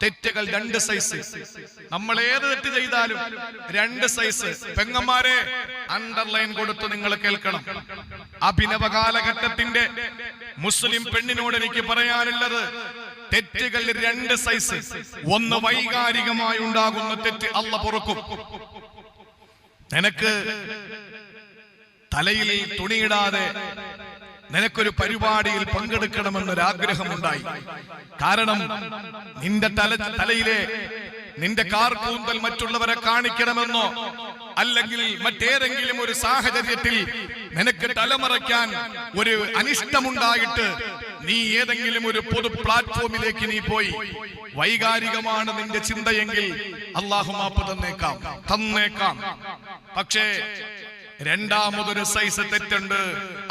തെറ്റുകൾ രണ്ട് സൈസ്. നമ്മൾ ഏത് തെറ്റ് ചെയ്താലും രണ്ട് സൈസ്. പെങ്ങന്മാരെ, അണ്ടർലൈൻ കൊടുത്ത് നിങ്ങൾ കേൾക്കണം. അഭിനവ കാലഘട്ടത്തിന്റെ മുസ്ലിം പെണ്ണിനോട് എനിക്ക് പറയാനുള്ളത്, തെറ്റുകൾ രണ്ട് സൈസ്. ഒന്ന് വൈകാരികമായി ഉണ്ടാകുന്ന തെറ്റ് അല്ലാഹു പൊറുക്കും. നിനക്ക് തലയിൽ തുണിയിടാതെ നിനക്കൊരു പരിപാടിയിൽ പങ്കെടുക്കണമെന്നൊരാഗ്രഹമുണ്ടായി. കാരണം നിന്റെ തലയിലെ നിന്റെ കാർകൂന്തൽ മറ്റുള്ളവരെ കാണിക്കണമെന്നോ അല്ലെങ്കിൽ മറ്റേതെങ്കിലും ഒരു സാഹചര്യത്തിൽ നിനക്ക് തലമറയ്ക്കാൻ ഒരു അനിഷ്ടമുണ്ടായിട്ട് നീ ഏതെങ്കിലും ഒരു പൊതു പ്ലാറ്റ്ഫോമിലേക്ക് നീ പോയി. വൈകാരികമാണ് നിന്റെ ചിന്തയെങ്കിൽ അല്ലാഹു മാപ്പ് തന്നേക്കാം. പക്ഷേ രണ്ടാമതൊരു സൈസ് തെറ്റുണ്ട്.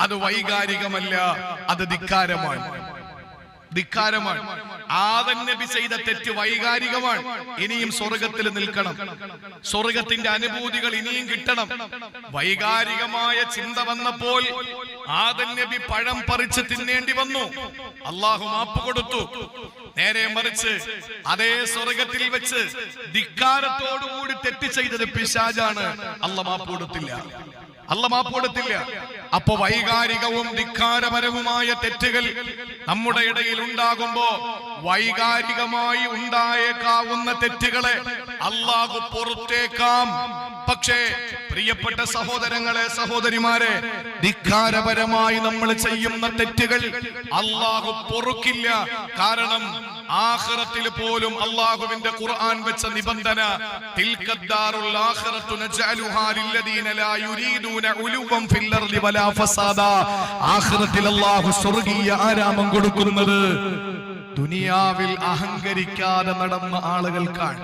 അത് വൈകാരികമല്ല, അത് ധിക്കാരമാണ്. ആദം നബി ചെയ്ത തെറ്റ് വൈകാരികമാണ്. ഇനിയും സ്വർഗത്തിൽ നിൽക്കണം, സ്വർഗത്തിന്റെ അനുഭൂതികൾ ഇനിയും കിട്ടണം. വൈകാരികമായ ചിന്ത വന്നപ്പോൾ ആദം നബി പഴം പറിച്ച് തിന്നേണ്ടി വന്നു. അല്ലാഹു മാപ്പ് കൊടുത്തു. നേരെ മറിച്ച് അതേ സ്വർഗത്തിൽ വെച്ച് ധിക്കാരത്തോടുകൂടി തെറ്റ് ചെയ്തത് പിശാചാണ്. അല്ലാഹു മാപ്പ് കൊടുത്തില്ല. അപ്പൊ വൈകാരികവും ധിക്കാരപരവുമായ തെറ്റുകൾ നമ്മുടെ ഇടയിൽ ഉണ്ടാകുമ്പോ വൈകാരികമായി ഉണ്ടായേക്കാവുന്ന തെറ്റുകളെ അല്ലാഹു പൊറുത്തേക്കാം. പക്ഷേ പ്രിയപ്പെട്ട സഹോദരങ്ങളെ, സഹോദരിമാരെ, ധിക്കാരപരമായി നമ്മൾ ചെയ്യുന്ന തെറ്റുകൾ അല്ലാഹു പൊറുക്കില്ല. കാരണം ആഖിറത്തിൽ പോലും അല്ലാഹുവിന്റെ ഖുർആൻ വെച്ച നിബന്ധന, തിൽക്കദ്ദാറുൽ ആഖിറത്തു നജഅലുഹാ ലില്ലദീന ലാ യുരീദൂന ഉലുവൻ ഫിൽ അർളി വലാ ഫസാദാ. ആഖിറത്തിൽ അല്ലാഹു സ്വർഗ്ഗീയ ആരാമം കൊടുക്കുന്നത് ദുനിയാവിൽ അഹങ്കരിക്കാതെ നടന്ന ആളുകൾക്കാണ്.